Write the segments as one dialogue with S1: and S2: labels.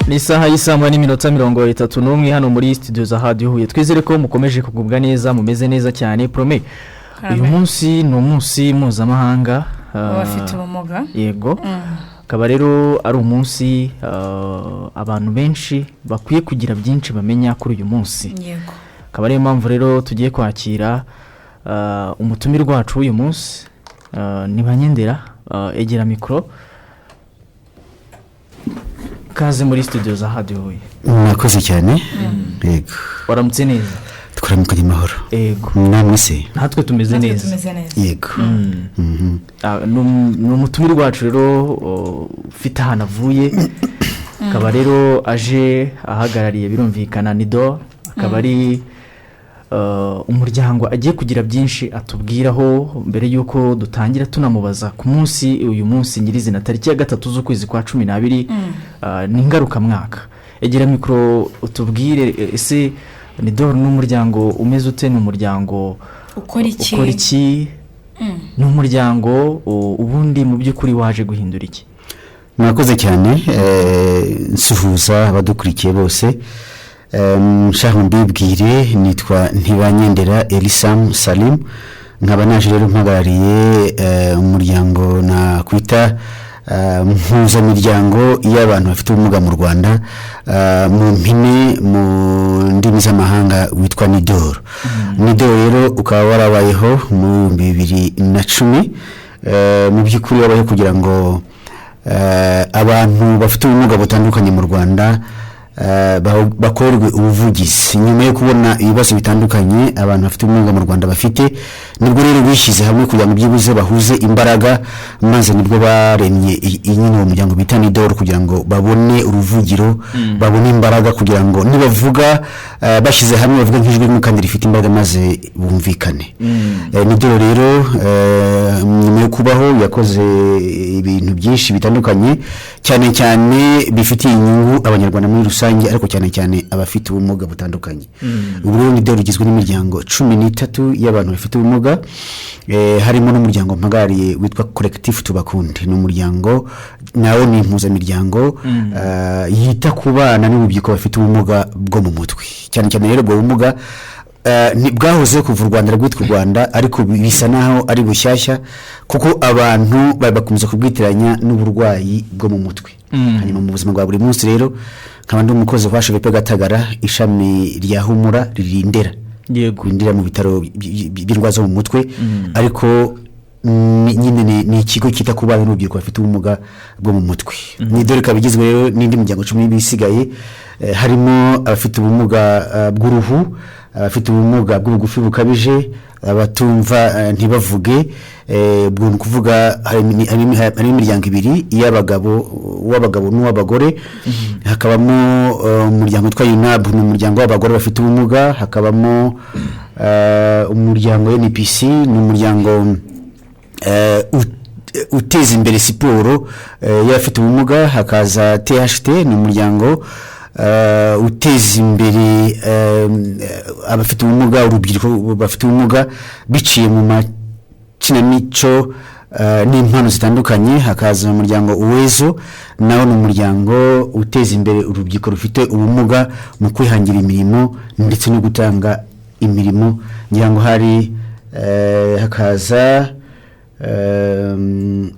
S1: Ni isaha y'isambwa n'iminota 31 hano muri studio za Radio Huye. Twizere ko mukomeje kugubwa neza, mumeze neza cyane. Prome. Uyu munsi ni umunsi mpuzamahanga
S2: abafite ubumuga.
S1: Yego. Akaba rero ari umunsi abantu benshi bakwiye kugira byinshi bamenya kuri uyu munsi.
S2: Yego.
S1: Akaba ari impamvu rero tugiye kwakira umutumirwa wacu uyu munsi NTIBANYENDERA egera mikro. Kaze muri studio za Radio Huye.
S3: Mwakoze cyane. Yego.
S1: Waramutse neza.
S3: Twaramukanye mahoro.
S1: Yego.
S3: Namwe se.
S1: Natwe tumeze neza.
S3: Yego.
S1: N'umutumirwa wacu rero ufite hana avuye. Akaba rero aje ahagarariye birumvikana NUDOR. Akaba ari umuryango agiye kugira byinshi atubwiraho mbere yuko dutangira tunamubaza ku munsi uyu munsi nyirizina tariki ya 3 z'ukwezi kwa 12 ni ngaruka mwaka. Egera mikro utubwire ese NUDOR n'umuryango umeze ute n'umuryango ukora iki n'umuryango ubundi mu by'ukuri waje guhindura iki?
S3: Mwakoze cyane nsuhuza abadukurikiye bose. Nshaka mbibwire nitwa NTIBANYENDERA Elsam Salim, nkaba naje rero mpagarariye umuryango na kwita mpuzamahanga y'abantu bafite ubumuga mu Rwanda, mu mpine mu ndimi z'amahanga witwa NUDOR. NUDOR rero ukaba warabayeho mu 2010, mu by'ukuri wabaye kugira ngo abantu bafite ubumuga butandukanye mu Rwanda bakorerwe ubuvugizi. Nyuma yo kubona ibibazo bitandukanye abantu bafite ubumuga mu Rwanda bafite, nibwo rero bishyize hamwe kugira ngo byibuze bahuze imbaraga, maze nibwo baremye inyine mu muryango bita NUDOR kugira ngo babone uruvugiro, babone imbaraga kugira ngo nibavuga bashyize hamwe bavuga nk'ijwi kandi rifite imbaraga maze bumvikane. NUDOR rero nyuma yo kubaho yakoze ibintu byinshi bitandukanye, cyane cyane bifitiye inyungu abanyarwanda muri rusange, ariko cyane cyane abafite ubumuga butandukanye. Ubu rero NUDOR igizwe n'imiryango 13 y'abantu bafite ubumuga, harimo n'umuryango mpagariye witwa Collective Tubakunde. Ni umuryango nawo ni impuzamiryango yita ku bana n'urubyiruko bafite ubumuga bwo mu mutwe. Cyane cyane rero ubwo bumuga ni bwahoze kuva u Rwanda rwitwa u Rwanda, ariko bisa naho ari bushyashya kuko abantu bakomeza kubwitiranya n'uburwayi bwo mu mutwe. Hanyuma mu buzima bwa buri munsi rero nkabandi umukozi wa HVP Gatagara, ishami rya Humura ririndera.
S1: Yego.
S3: Rindira mu bitaro by'indwara zo mu mutwe, ariko nyine ni ikigo kita ku bana n'urubyiruko bafite ubumuga bwo mu mutwe. NUDOR kabigizwe rero n'indi miryango 10 bisigaye, harimo abafite ubumuga bw'uruhu, abafite ubumuga bw'ubugufi bukabije, abatumva ntibavuge, bwo kuvuga hari imiryango ibiri y'abagabo n'uw'abagore. Hakabamo umuryango twa UNAB n'umuryango w'abagore bafite ubumuga, hakabamo umuryango NPC n'umuryango uteza imbere siporo y'abafite ubumuga, hakaza THT n'umuryango uteza imbere abafite ubumuga, urubyiruko bafite ubumuga biciye mu makinamico n'impano zitandukanye. Hakaza umuryango Uwezo, nawo n'umuryango uteza imbere urubyiruko rufite ubumuga mu kwihangira imirimo ndetse no gutanga imirimo. Ngira ngo hari hakaza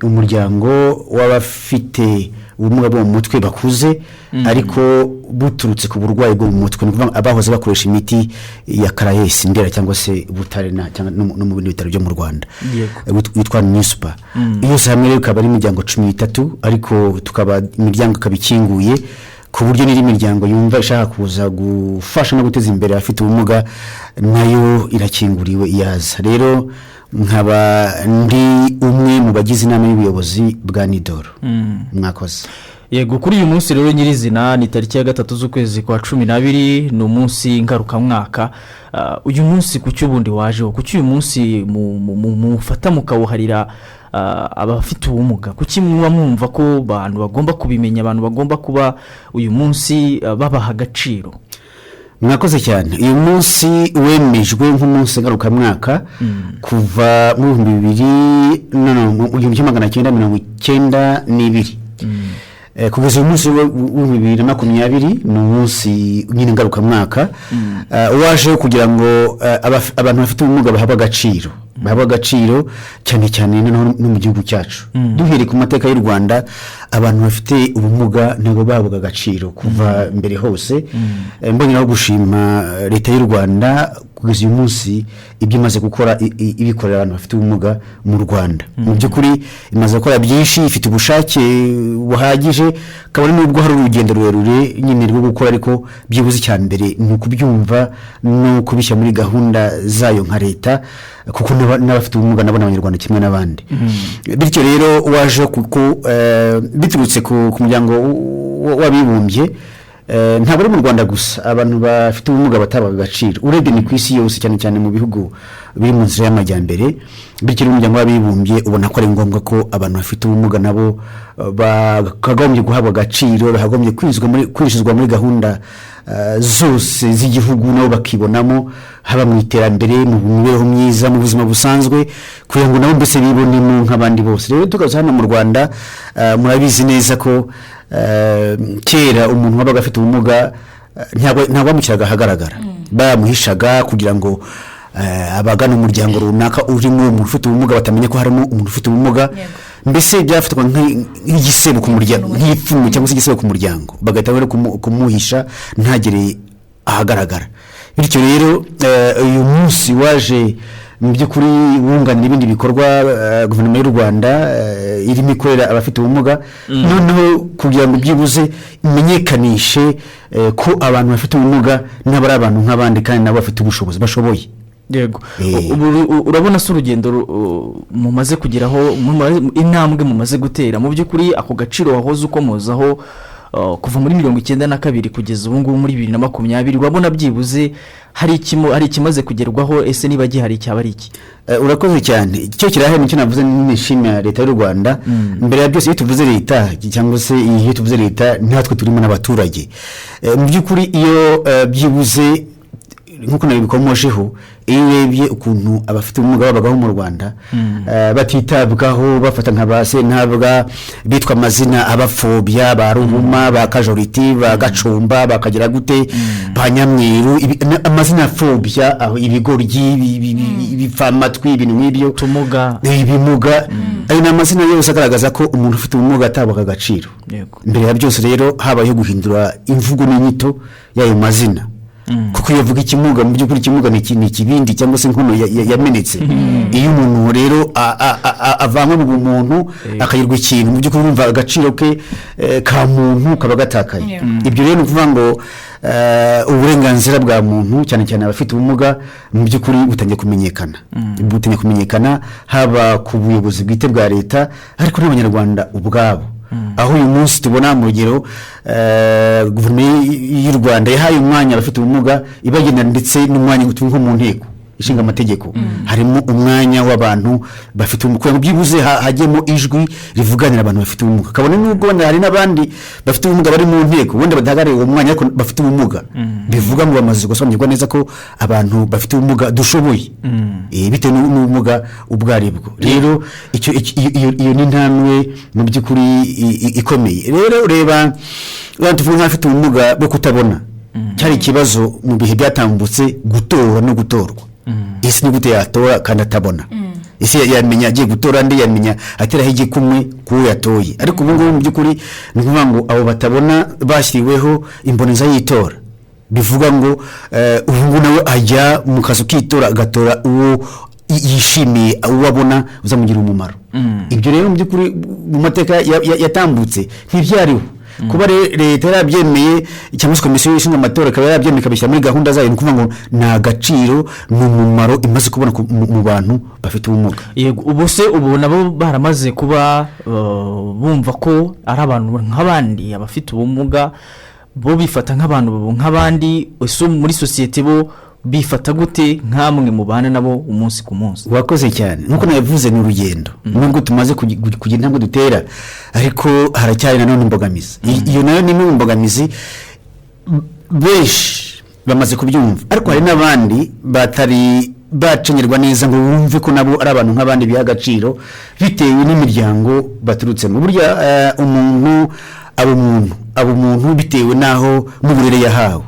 S3: umuryango w'abafite ubumuga bwo mu mutwe bakuze, ariko buturutse ku burwayi bwo mu mutwe, n'ukuvuga abahoze bakoresha imiti ya Karayesi Ndera cyangwa se Butare no mu bindi bitaro byo mu Rwanda witwa NUSPA. Iyo hamwe rero ukaba ari imiryango 13, ariko tukaba imiryango kabikinguye ku buryo n'iri miryango yumva ishaka kuza gufasha no guteza imbere abafite ubumuga nayo irakinguriwe iyaza. Rero nkaba ndi umwe mu bagize inama y'ubuyobozi bwa NUDOR. Mwakoze.
S1: Yego, kuri uyu munsi rero nyirizina ni tariki ya 3 z'ukwezi kwa 12, ni umunsi ngaruka mwaka. Uyu munsi kuki ubundi wajeho? Kuki uyu munsi mufata mukawuharira abafite ubumuga? Kuki muba mwumva ko abantu bagomba kubimenya, abantu bagomba kuba uyu munsi babaha agaciro?
S3: Mwakoze cyane. Uyu munsi wemejwe nk'umunsi ngaruka mwaka kuva mu 1992. kugeza uyu munsi wa 2020 ni umunsi nyine ngarukamwaka waje kugira ngo abantu bafite ubumuga bahabwa agaciro cyane cyane no mu gihugu cyacu. Duhereye ku mateka y'u Rwanda, abantu bafite ubumuga ntabwo bahabwa agaciro kuva mbere hose. Mboneraho gushima leta y'u Rwanda kugeza uyu munsi ibyo imaze gukora, ibikorera abantu bafite ubumuga mu Rwanda. Mu by'ukuri imaze gukora byinshi, ifite ubushake buhagije, kabone nubwo hari urugendo rurerure nyine rwo gukora, ariko byibuze cyane mbere ni ukubyumva no kubishya muri gahunda zayo nka leta, kuko n'abafite ubumuga nabo n'abanyarwanda kimwe n'abandi. Bityo rero waje kuko biturutse ku muryango w'abibumbye, ntabwo ari mu Rwanda gusa abantu bafite ubumuga batabaga agaciro, urebye ni ku isi yose, cyane cyane mu bihugu biri mu nzira y'amajyambere. Bityo umuryango w'abibumbye ubona ko ari ngombwa ko abantu bafite ubumuga nabo bakagombye guhabwa agaciro, bakagombye kwinjizwa muri gahunda zose z'igihugu, nabo bakibonamo, haba mu iterambere, mu mibereho myiza, mu buzima busanzwe, kugira ngo nabo mbese bibonemo nk'abandi bose. Rero tugaza hano mu Rwanda, murabizi neza ko kera umuntu wabaga afite ubumuga ntabwo bamushyiraga ahagaragara, bamuhishaga kugira ngo abagana umuryango runaka urimo umuntu ufite ubumuga batamenye ko harimo umuntu ufite ubumuga. Mbese byafatwa nk'igisebo ku muryango, nk'ipfumu cyangwa se igisebo ku muryango, bagahita bari kumuhisha ntagere ahagaragara. Bityo rero uyu munsi waje mu by'ukuri wunganira ibindi bikorwa guverinoma y'u Rwanda irimo ikorera abafite ubumuga, noneho kugira ngo byibuze imenyekanishe ko abantu bafite ubumuga nabo ari abantu nk'abandi kandi nabo bafite ubushobozi bashoboye.
S1: Yego, urabona se urugendo mumaze kugeraho, intambwe mumaze gutera mu by'ukuri, ako gaciro wahoze ukomozaho kuva muri 1992 kugeza ubu ngubu muri 2020, urabona byibuze hari ikimaze kugerwaho? Ese niba gihari cyaba ari iki?
S3: Urakoze cyane. Icyo kirahari nicyo navuze, nishimira leta y'u Rwanda. Mbere ya byose iyo tuvuze leta cyangwa se iyo tuvuze leta, natwe turimo n'abaturage. Mu by'ukuri iyo byibuze nkuko nabikomojeho, iyo urebye ukuntu abafite ubumuga babagaho mu Rwanda, batitabwaho, bafata nk'abase ntabwa, bitwa amazina abafobya, ba ruhuma, ba kajoriti, ba gacumba, bakagira gute, ba nyamweru, amazina fobya, ibigoryi, ibipfamatwi, ibintu nk'ibyo, ibimuga, ayo ni amazina yose agaragaza ko umuntu ufite ubumuga atabwaga agaciro. Mbere ya byose rero habayeho guhindura imvugo n'inyito y'ayo mazina, kuko iyo uvuga ikimuga, mu by'ukuri ikimuga ni ikibindi cyangwa se inkono yamenetse. Iyo umuntu rero avanywe mu bumuntu akayirwa ikintu, mu by'ukuri urumva agaciro ke ka muntu kaba gatakaye. Ibyo rero ni ukuvuga ngo uburenganzira bwa muntu cyane cyane abafite ubumuga mu by'ukuri butangiye kumenyekana, haba ku buyobozi bwite bwa leta ariko n'abanyarwanda ubwabo. Aho uyu munsi tubona mu rugero guverinoma y'u Rwanda yahaye umwanya abafite ubumuga, ibagenda ndetse n'umwanya nko mu nteko ishinga amategeko, harimo umwanya w'abantu bafite ubumuga, byibuze hagemo ijwi rivuganira abantu bafite ubumuga. Kabone nubwo hari n'abandi bafite ubumuga bari mu nteko wenda badahagarariye uwo mwanya, ariko bafite ubumuga, bivuga ngo bamaze gusobanukirwa neza ko abantu bafite ubumuga dushoboye, bitewe n'ubumuga ubwo aribwo. Rero iyo ni intambwe mu by'ukuri ikomeye. Rero ureba tuvuga nk'abafite ubumuga bwo kutabona, cyari ikibazo mu bihe byatambutse, gutora no gutorwa. Isi ni gute yatora kandi atabona? Isi yamenya agiye gutora, ndi yamenya ateraho igikumwe kuwo yatoye. Ariko ubu ngubu mu by'ukuri ni ukuvuga ngo abo batabona bashyiriweho imboneza y'itora, bivuga ngo ubu ngubu nawe ajya mu kazu k'itora agatora uwo yishimiye, uwabona uzamugira umumaro. Ibyo rero mu by'ukuri mu mateka yatambutse ntibyariho. Kuba leta yarabyemeye cyangwa se komisiyo ishinzwe amatora ikaba yarabyemeye ikabishyira muri gahunda zayo, ni ukuvuga ngo nta gaciro n'umumaro imaze kubona mu bantu bafite ubumuga.
S1: Yego, ubu se ubu nabo baramaze kuba bumva ko ari abantu nk'abandi, abafite ubumuga bo bifata nk'abantu nk'abandi, muri sosiyete bo bifata gute nkamwe mubana nabo umunsi ku munsi?
S3: Wakoze cyane. Nkuko nabivuze ni urugendo, nubwo tumaze kugira intambwe dutera, ariko haracyari nanone imbogamizi. Iyo nayo ni imwe imbogamizi benshi bamaze kubyumva, ariko hari n'abandi batari bacenyerwa neza ngo bumve ko nabo ari abantu nk'abandi biha agaciro bitewe n'imiryango baturutsemo. Burya umuntu abo muntu bitewe naho mu burere yahawe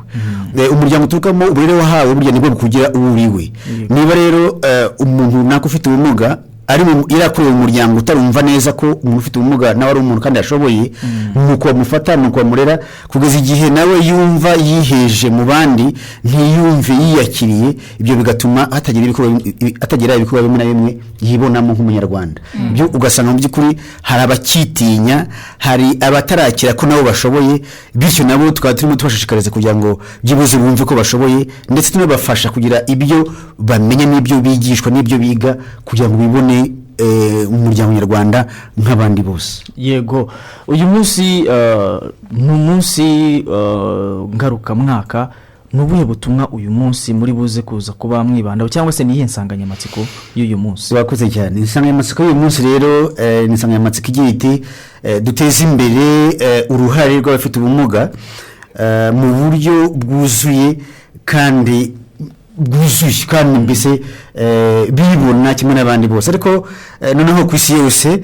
S3: umuryango uturukamo uburere wahawe burya nibwo bukugira uburiwe niba rero umuntu nako ufite ubumuga ari irakuye mu muryango utarumva neza ko umuntu ufite ubumuga nawe ari umuntu kandi ashoboye nuko bamufata nuko bamurera kugeza igihe nawe yumva yiheje mu bandi ntiyumve yiyakiriye ibyo bigatuma atagira ibikorwa bimwe na bimwe yibonamo nk'umunyarwanda byo ugasanga mu by'ukuri hari abakitinya hari abatarakira ko nabo bashoboye bityo nabo tukaba turimo tubashishikariza kugira ngo byibuze bumve ko bashoboye ndetse tunabafasha kugira ibyo bamenye n'ibyo bigishwa n'ibyo biga kugira ngo bibone umuryango nyarwanda nk'abandi bose.
S1: Yego uyu munsi n'umunsi ngarukamwaka nubuhe butumwa uyu munsi muri buze kuza kuba mwibanda cyangwa se nihe nsanganyamatsiko y'uyu munsi?
S3: Wakoze cyane. Insanganyamatsiko y'uyu munsi rero ni insanganyamatsiko igira iti duteze imbere uruhare rw'abafite ubumuga mu buryo bwuzuye kandi mbese bibona kimwe n'abandi bose ariko noneho ku isi yose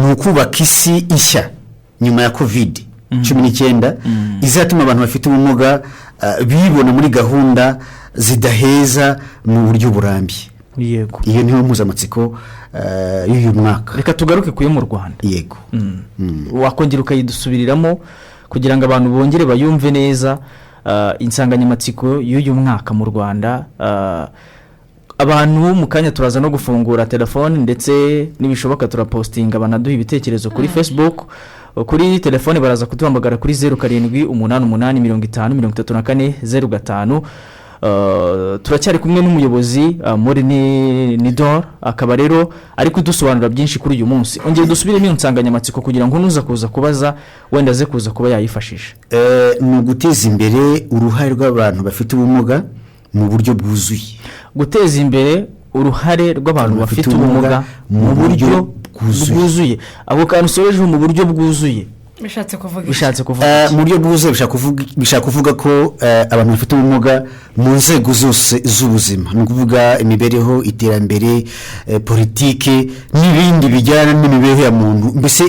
S3: ni ukubaka isi ishya nyuma ya COVID-19 izatuma abantu bafite ubumuga bibona muri gahunda zidaheza mu buryo burambye.
S1: Yego
S3: iyo niyo mpuzamatsiko y'uyu mwaka.
S1: Reka tugaruke kuyo mu Rwanda.
S3: Yego
S1: wakongera ukayidusubiriramo kugira ngo abantu bongere bayumve neza insanganyamatsiko y'uyu mwaka mu Rwanda. Abantu mu kanya turaza no gufungura telefone ndetse nibishoboka turapostinga banaduha ibitekerezo kuri Facebook. Kuri telefone baraza kutuhamagara kuri 0788503405. Turacyari kumwe n'umuyobozi muri NUDOR akaba rero ari kudusobanura byinshi kuri uyu munsi. Ongeye dusubiremo insanganyamatsiko kugira ngo nuza kuza kubaza wenda ze kuza kuba yayifashisha.
S3: Ni guteza imbere uruhare rw'abantu bafite ubumuga mu buryo bwuzuye.
S1: Guteza imbere uruhare rw'abantu bafite ubumuga mu buryo bwuzuye. Abo kantu soreje mu buryo bwuzuye bishatse kuvuga
S3: mu buryo bwuzuye bishaka kuvuga ko abantu bafite ubumuga mu nzego zose z'ubuzima ni ukuvuga imibereho iterambere politike n'ibindi bijyana n'imibereho ya muntu mbese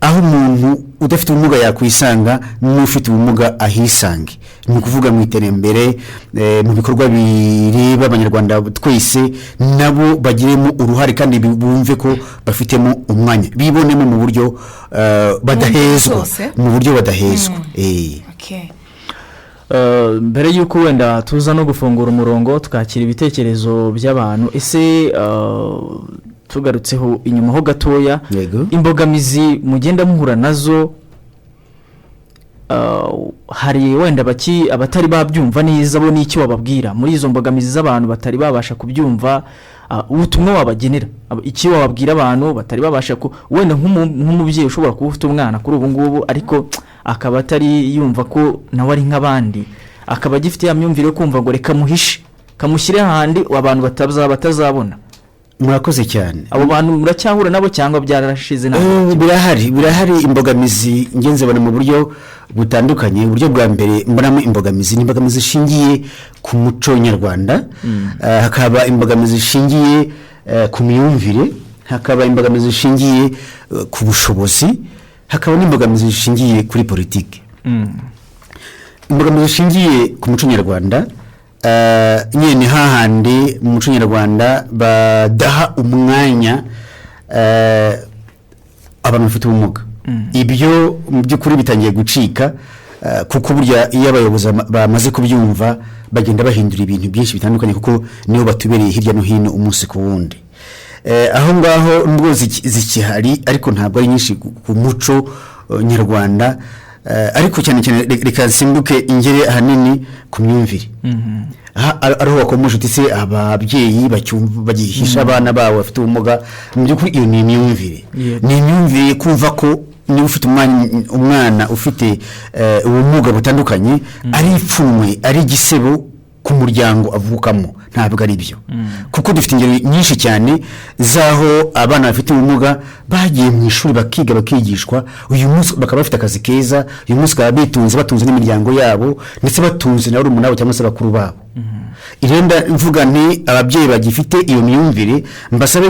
S3: aho umuntu udafite ubumuga yakwisanga n'ufite ubumuga ahisange ni ukuvuga mu iterambere mu bikorwa bireba abanyarwanda twese nabo bagiremo uruhare kandi bumve ko bafitemo umwanya bibonemo mu buryo badahezwa mu buryo badahezwa.
S1: Mbere yuko wenda tuza no gufungura umurongo tukakira ibitekerezo by'abantu ese tugarutseho inyuma ho gatoya imbogamizi mugenda muhura nazo hari wenda abatari babyumva neza bo n'iki wababwira muri izo mbogamizi z'abantu batari babasha kubyumva ubutumwa wabagenera iki wababwira abantu batari babasha wenda nk'umubyeyi ushobora kuba ufite umwana kuri ubu ngubu ariko akaba atari yumva ko nawe ari nk'abandi akaba agifite ya myumvire yo kumva ngo reka muhishe kamushyire ahandi abantu batazabona.
S3: Murakoze cyane.
S1: Abo bantu muracyahura nabo cyangwa byarashize
S3: nabo? Birahari imbogamizi ngenze bana mu buryo butandukanye. Uburyo bwa mbere mbonamo imbogamizi ishingiye ku muco nyarwanda, hakaba imbogamizi ishingiye ku myumvire, hakaba imbogamizi ishingiye ku bushobozi, hakaba n'imbogamizi ishingiye kuri politike. Imbogamizi ishingiye ku muco nyarwanda nyene hahandi mu muco nyarwanda badaha umwanya abantu bafite ubumuga. Ibyo mu by'ukuri bitangiye gucika kuko burya iyo abayobozi bamaze kubyumva bagenda bahindura ibintu byinshi bitandukanye kuko niyo batubereye hirya no hino umunsi ku wundi. Aho ngaho nubwo zikihari ariko ntabwo ari nyinshi ku muco nyarwanda ariko cyane reka simbuke ingere ahanini ku myumvire. Ariho wakomeje utise ababyeyi bagihisha abana babo bafite ubumuga mu by'ukuri iyo ni imyumvire. Ni imyumvire kumva ko ni ufite umwana ufite ubumuga butandukanye ari ipfunwe ari gisebo ku muryango avukamo ntabwo ari byo kuko dufite ingero nyinshi cyane zaho abana bafite ubumuga bagiye mu ishuri bakiga bakigishwa uyu munsi bakaba bafite akazi keza uyu munsi bakaba batunze n'imiryango yabo ndetse batunze na barumuna babo cyangwa se bakuru babo irenda mvuga nti ababyeyi bagifite iyo myumvire mbasabe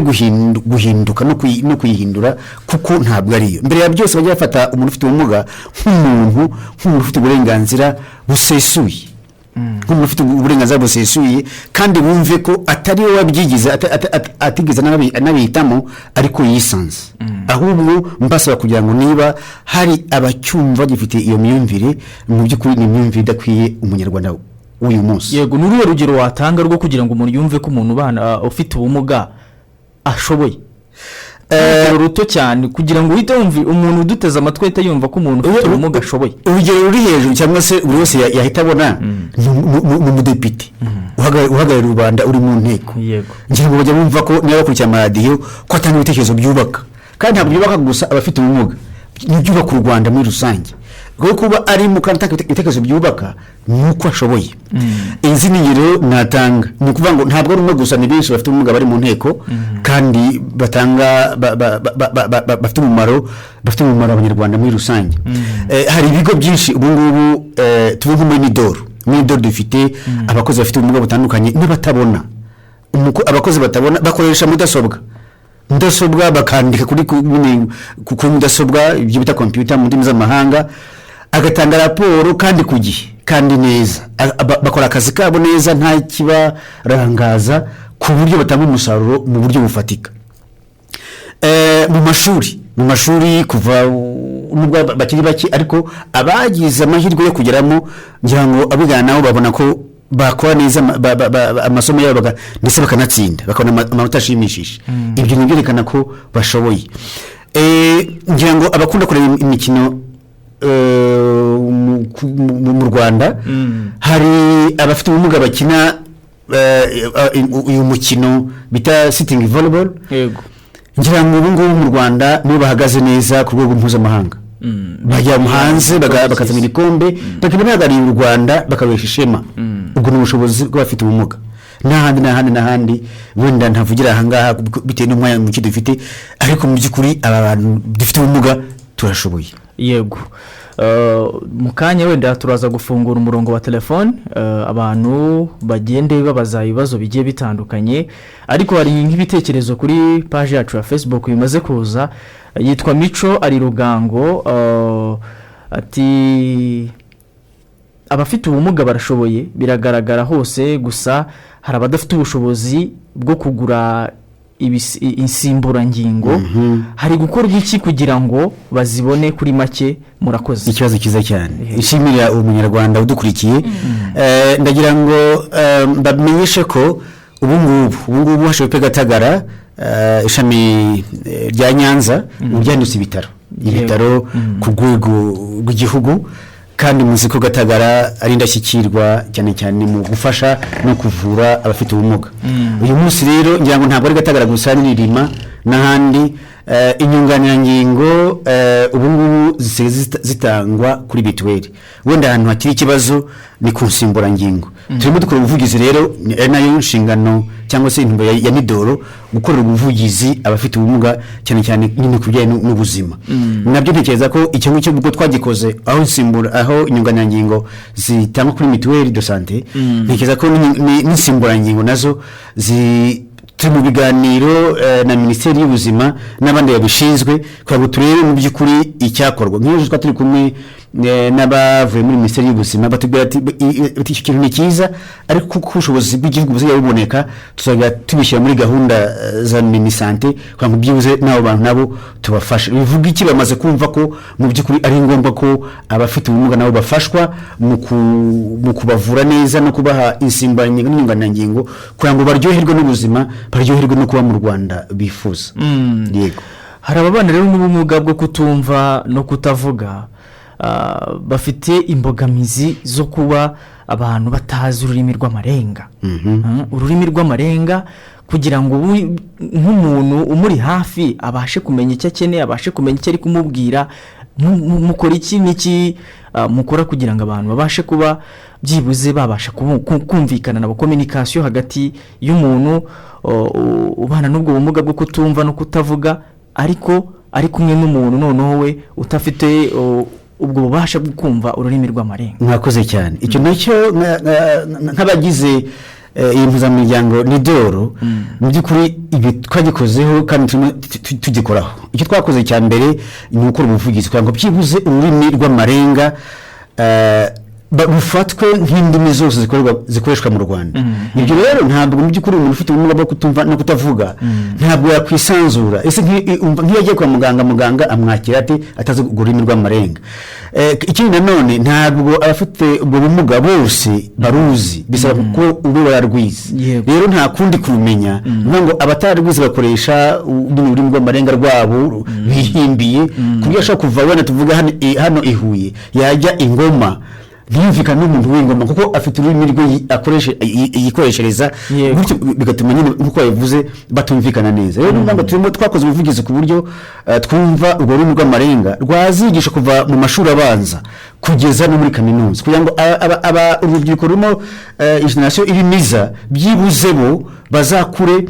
S3: guhinduka no kuyihindura kuko ntabwo ari yo mbere ya byose bajya bafata umuntu ufite ubumuga nk'umuntu ufite uburenganzira busesuye nk'umuntu ufite uburenganzira busesuye kandi bumve ko atari we wabyigize atigeze anabihitamo ariko yisanze ahubwo mbasaba kugira ngo niba hari abacyumva gifite iyo myumvire mu by'ukuri ni imyumvire idakwiye umunyarwanda uyu munsi.
S1: Yego n'uruhe rugero watanga rwo kugira ngo umuntu yumve ko umuntu ubana ufite ubumuga ashoboye ruto cyane kugira ngo uhite wumve umuntu uduteze amatwi ahita yumva ko umuntu ufite ubumuga ashoboye.
S3: Urugero ruri hejuru cyangwa se buri wese yahita abona mu mudepite uhagarariye rubanda uri mu nteko.
S1: Yego
S3: ngira ngo bajya bumva ko niba bakurikira amaradiyo ko atanga ibitekerezo byubaka kandi ntabwo byubaka gusa abafite ubumuga n'ibyubaka u Rwanda muri rusange kuko kuba ari mu kantu ibitekerezo byubaka nuko ashoboye. Izi ni ngiro natanga ni ukuvuga ngo ntabwo ari umwe gusa ni benshi bafite ubumuga bari mu nteko kandi batanga bafite umumaro abanyarwanda muri rusange. Hari ibigo byinshi ubu ngubu tuvuga muri NUDOR dufite abakozi bafite ubumuga butandukanye n'abatabona abakozi batabona bakoresha mudasobwa bakandika kuri mudasobwa ibyo bita computer mu ndimi z'amahanga agatanga raporo kandi ku gihe kandi neza bakora akazi kabo neza nta kibarangaza ku buryo batanga umusaruro mu buryo bufatika. Mu mashuri kuva nubwo bakiri baki ariko abagize amahirwe yo kugeramo ngira ngo abigana nabo babona ko bakora neza amasomo yabo ndetse bakanatsinda bakabona amanota ashimishije. Ibyo nibyerekana ko bashoboye. Ngira ngo abakunda kureba imikino mu Rwanda hari abafite ubumuga bakina uyu mukino bita sitting volleyball.
S1: Yego
S3: ngira ngo ubu ngubu mu Rwanda nibo bahagaze neza ku rwego mpuzamahanga bajya hanze bakazana ibikombe bahagarariye u Rwanda bakabesha ishema. Ubwo ni ubushobozi bw'abafite ubumuga n'ahandi wenda ntavugira ahangaha bitewe n'umwanya muke dufite ariko mu by'ukuri aba bantu dufite ubumuga turashoboye.
S1: Yego mu kanya wenda turaza gufungura umurongo wa telefone abantu bagende babaza ibibazo bigiye bitandukanye ariko hari nk'ibitekerezo kuri page yacu ya Facebook bimaze kuza. Yitwa Mico ari Rugango ati abafite ubumuga barashoboye biragaragara hose gusa hari abadafite ubushobozi bwo kugura insimburangingo hari gukorwa iki kugira ngo bazibone kuri make? Murakoze.
S3: Ikibazo cyiza cyane ishimira umunyarwanda udukurikiye. Ndagira ngo bamenyeshe ko ubu ngubu hashoboye pe Gatagara ishami rya Nyanza byanditse ibitaro ku rwego rw'igihugu kandi muzi ko Gatagara ari indashyikirwa cyane mu gufasha no kuvura abafite ubumuga. Uyu munsi rero ngira ngo ntabwo ari Gatagara gusa n'irima n'ahandi inyunganirangingo ubu ngubu zitangwa kuri mituweli. Wenda ahantu hakiri ikibazo ni ku nsimburangingo. Turimo dukora ubuvugizi rero nayo nshingano cyangwa se intumbo ya NUDOR gukorera ubuvugizi abafite ubumuga cyane nyine kubijyanye n'ubuzima. Nabyo ntekereza ko icyo ngicyo ubwo twagikoze aho inyunganirangingo zitangwa kuri mituweli de santé ntekereza ko n'insimburangingo nazo turi mu biganiro na Minisiteri y'Ubuzima n'abandi babishinzwe kugira ngo turebe mu by'ukuri icyakorwa. Nk'ejo turi kumwe n'abavuye muri Minisiteri y'Ubuzima batubwira ati iki kintu ni cyiza ariko kuko ubushobozi bw'igihugu buzajya buboneka tuzajya tubishyira muri gahunda za Minisante kugira ngo byibuze n'abo bantu nabo tubafashe. Bivuga iki? Bamaze kumva ko mu by'ukuri ari ngombwa ko abafite ubumuga nabo bafashwa mu kubavura neza no kubaha insimburangingo n'inyunganirangingo kugira ngo baryoherwe n'ubuzima baryoherwe no kuba mu Rwanda bifuza. Yego
S1: hari ababana rero n'ubumuga bwo kutumva no kutavuga bafite imbogamizi zo kuba abantu batazi ururimi rw'amarenga. Ururimi rw'amarenga kugira ngo nk'umuntu umuri hafi abashe kumenya icyo akeneye abashe kumenya icyo ari kumubwira mukora iki n'iki mukora kugira ngo abantu babashe kuba byibuze babasha kumvikana na communication hagati y'umuntu ubana n'ubwo bumuga bwo kutumva no kutavuga ariko ari kumwe n'umuntu noneho we utafite ubwo bubasha bwo kumva ururimi rw'amarenga.
S3: Mwakoze cyane icyo nacyo nk'abagize iyi mpuzamuryango NUDOR mu by'ukuri ibi twagikozeho kandi tugikoraho. Icyo twakoze cya mbere ni gukora ubuvugizi kugira ngo byibuze ururimi rw'amarenga bufatwe nk'indimi zose zikoreshwa mu Rwanda. Ibyo rero ntabwo mu by'ukuri umuntu ufite ubumuga bwo kutumva no kutavuga ntabwo yakwisanzura. Ese nk'iyagiye kwa muganga amwakira ati atazi ururimi rw'amarenga. Ikindi nanone ntabwo abafite ubwo bumuga bose baruzi, bisaba ko ube bararwize. Rero nta kundi kumenya ngo abatarwize bakoresha ururimi rw'amarenga rwabo bihimbiye kuburyo ashaka kuva wenda tuvuga hano i Huye yajya ingoma ntiyumvikana n'umuntu w'ingoma kuko afite ururimi rwe yikoreshereza bityo bigatuma nyine nkuko yavuze batumvikana neza. Rero nubwo turimo twakoze ubuvugizi ku buryo twumva urwo rurimi rw'amarenga rwazigisha kuva mu mashuri abanza kugeza no muri kaminuza kugira ngo urubyiruko rurimo generation irimiza byibuze bo bazakure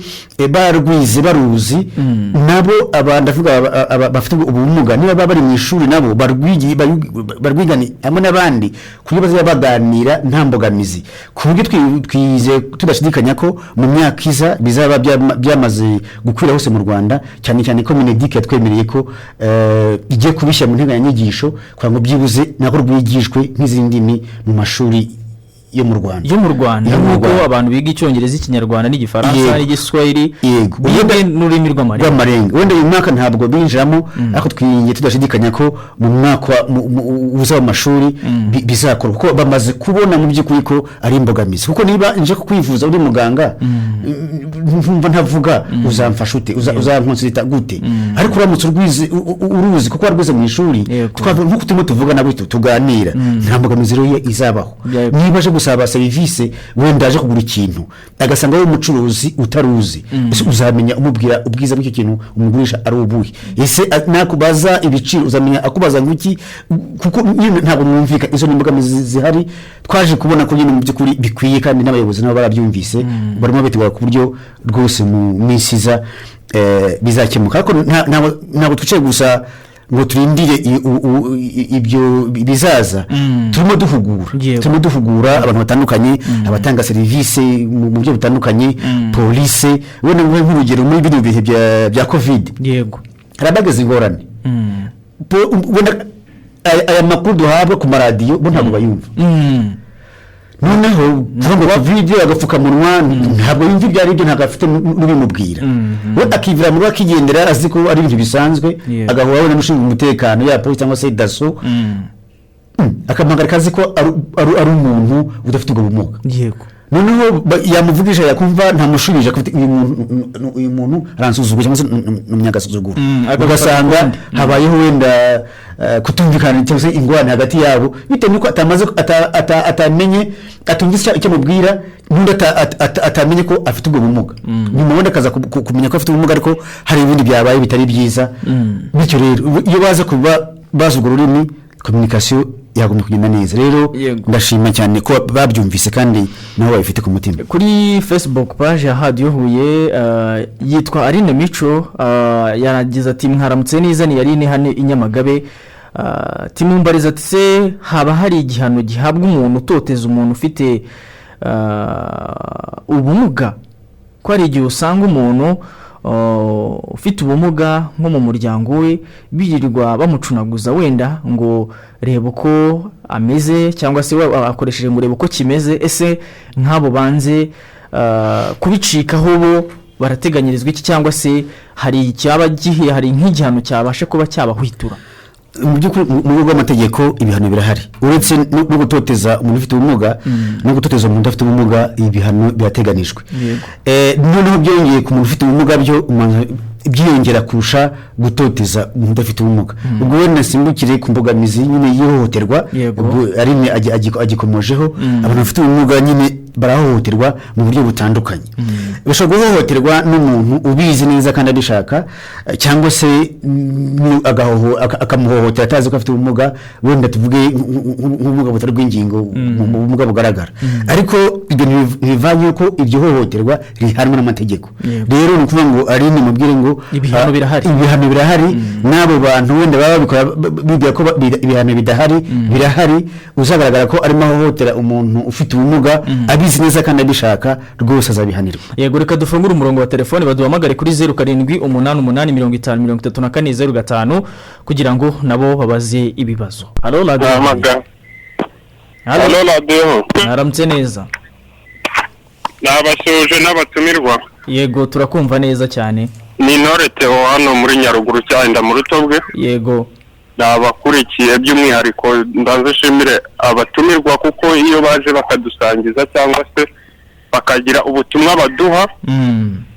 S3: barwize baruzi nabo abandavuga bafite ubumuga niba bari mu ishuri nabo barwigani hamwe n'abandi kuri bazaba baganira nta mbogamizi ku buryo twize tudashidikanya ko mu myaka iza bizaba byamaze gukwira hose mu Rwanda cyane cyane ko Mineduc yatwemereye ko igiye kubishya mu nteganyanyigisho kugira ngo byibuze nako rwigishwe nk'izindi ndimi mu mashuri yo mu Rwanda
S1: nuko abantu biga icyongereza ikinyarwanda n'igifaransa n'igiswahili biga n'ururimi rw'amarenga.
S3: Wenda uyu mwaka ntabwo binjiramo ariko twingiye tudashidikanya ko mu mwaka uza w'amashuri bizakora kuko bamaze kubona mu by'ukuri ko ari imbogamizi kuko niba nje kukwivuza uri muganga ntumva ntavuga uzamfasha ute uzankonsulta gute ariko uramutse uruzi kuko warwize mu ishuri nkuko turimo tuvuga nabo tuganira nta mbogamizi rero izabaho. Niba je gusaba service wenda aje kugura ikintu agasanga wowe umucuruzi utaruzi uzamenya umubwira ubwiza bw'icyo kintu umugurisha ari ubuhe. Ese nakubaza ibiciro uzamenya akubaza nguki kuko ntabwo mwumvika izo mbogamizi zihari. Twaje kubona ko nyine mu by'ukuri bikwiye kandi n'abayobozi nabo barabyumvise barimo bitegura ku buryo rwose mu minsiza bizakemuka ariko ntabwo tuciye gusa ngo turindire ibyo bizaza. Turimo duhugura abantu batandukanye abatanga service mu buryo butandukanye police wenda nk'urugero muri bino bihe bya covid harabageze ingorane wenda aya makuru duhabwa ku maradiyo bo ntabwo bayumva noneho ngo video agapfukamunwa ntabwo yumva ibyo ari byo ntabwo afite n'ubimubwira we akivira mu akigendera azi ko ari ibintu bisanzwe agahura we n'umushinzwe umutekano ya polisi cyangwa se daso akamagara kazi ko ari umuntu udafite ubwo bumuga. Noneho yamuvugisha yakumva ntamushubije ko uyu muntu aransuzugura cyangwa se n'umyagasuzugura ugasanga habayeho wenda kutumvikana cyangwa se ingorane hagati yabo bitewe nuko atamenye atumvise icyo mubwira n'undi atamenye ko afite ubwo bumuga nyuma wenda akaza kumenya ko afite ubumuga ariko hari ibindi byabaye bitari byiza. Bityo rero iyo baza kuba bazi urwo rurimi communication yagomba kugenda neza. Rero ndashima cyane ko babyumvise kandi nabo babifite ku mutima.
S1: Kuri Facebook page ya Radio Huye yitwa Arine Mico yaragize ati mwaramutse neza ni Arine hane inyamagabe timumbariza ati se haba hari igihano gihabwa umuntu utoteza umuntu ufite ubumuga ko ari igihe usanga umuntu ufite ubumuga nko mu muryango we birirwa bamucunaguza wenda ngo reba uko ameze cyangwa se akoresheje ngo reba uko kimeze. Ese nk'abo banze kubicikaho bo barateganyirizwa iki cyangwa se hari icyaba gihe hari nk'igihano cyabashe kuba cyabahwitura?
S3: Mu by'ukuri mu rwego rw'amategeko ibihano birahari uretse no gutoteza umuntu ufite ubumuga no gutoteza umuntu afite ubumuga ibihano birateganijwe. Noneho byongeye ku muntu ufite ubumuga byo byiyongera kurusha gutoteza umuntu udafite ubumuga. Ubwo we nasimbukire ku mbogamizi nyine yihohoterwa ubwo ari agikomojeho abantu bafite ubumuga nyine barahohoterwa mu buryo butandukanye. Bashobora guhohoterwa n'umuntu ubizi neza kandi abishaka, cyangwa se akamuhohotera atazi ko afite ubumuga, wenda tuvuge nk'ubumuga butari bw'ingingo, mu bumuga bugaragara, ariko ibyo bivanye ko iryo hohoterwa rihanwa n'amategeko. Rero ni ukuvuga ngo ari ni mubwire ngo ibihano birahari, n'abo bantu wenda baba babikora bibwira ko ibihano birahari, uzagaragara ko arimo ahohotera umuntu ufite ubumuga abizi neza kandi abishaka, rwose azabihanirwa.
S1: Yego, reka dufungure umurongo wa telefone baduhamagare kuri 0788834005 kugira ngo nabo babaze ibibazo. Halo radio.
S2: Halo radio.
S1: Naramutse neza.
S2: Nabashoje n'abatumirwa.
S1: Yego, turakumva neza cyane.
S2: Ni Norete hano muri Nyaruguru cyane mu Rutobwe.
S1: Yego.
S2: Nabakurikiye by'umwihariko ndanze shimire abatumirwa, kuko iyo baje bakadusangiza cyangwa se bakagira ubutumwa baduha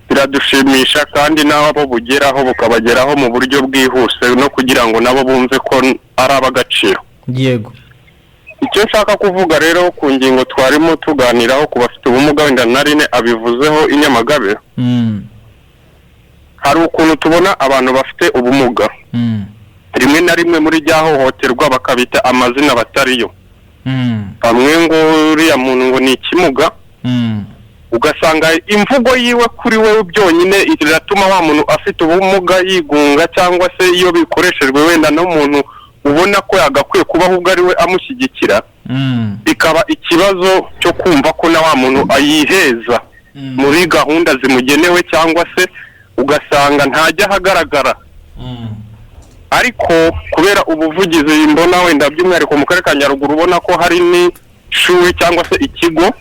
S2: biradushimisha, kandi nabo bugeraho bukabageraho mu buryo bwihuse, no kugira ngo nabo bumve ko ari abagaciro.
S1: Yego,
S2: icyo nshaka kuvuga rero ku ngingo twarimo tuganiraho ku bafite ubumuga, wenda narine abivuzeho inyamagabe. Hari ukuntu tubona abantu bafite ubumuga rimwe na rimwe muri ryahohoterwa bakabita amazina batariyo. Bamwe ngo uriya muntu ngo ni ikimuga, ugasanga imvugo yiwe kuri wewe byonyine iratuma wa muntu afite ubumuga yigunga, cyangwa se iyo bikoreshejwe wenda n'umuntu ubona ko yagakwiye kubaho ubwo ari we amushyigikira, bikaba ikibazo cyo kumva ko na wa muntu ayiheza muri gahunda zimugenewe, cyangwa se ugasanga ntajya ahagaragara. Ariko kubera ubuvugizi mbona wenda by'umwihariko mu karere ka Nyaruguru, ubona ko hari n'ishuri cyangwa se ikigo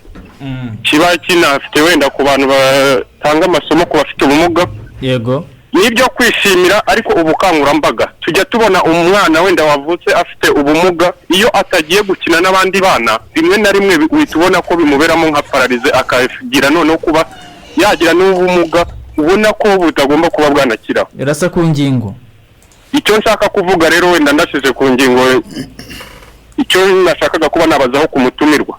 S2: kiba kinafite wenda ku bantu batanga amasomo ku bafite ubumuga.
S1: Yego,
S2: nibyo kwishimira, ariko ubukangurambaga tujya tubona umwana wenda wavutse afite ubumuga, iyo atagiye gukina n'abandi bana rimwe na rimwe tubona ko bimuberamo nka paralize, akagira noneho kuba yagira n'ubumuga ubona ko butagomba kuba bwanakira.
S1: irasa ku ngingo.
S2: Icyo nshaka kuvuga rero, wenda ndashije ku ngingo, icyo nashakaga kuba nabazaho ku mutumirwa,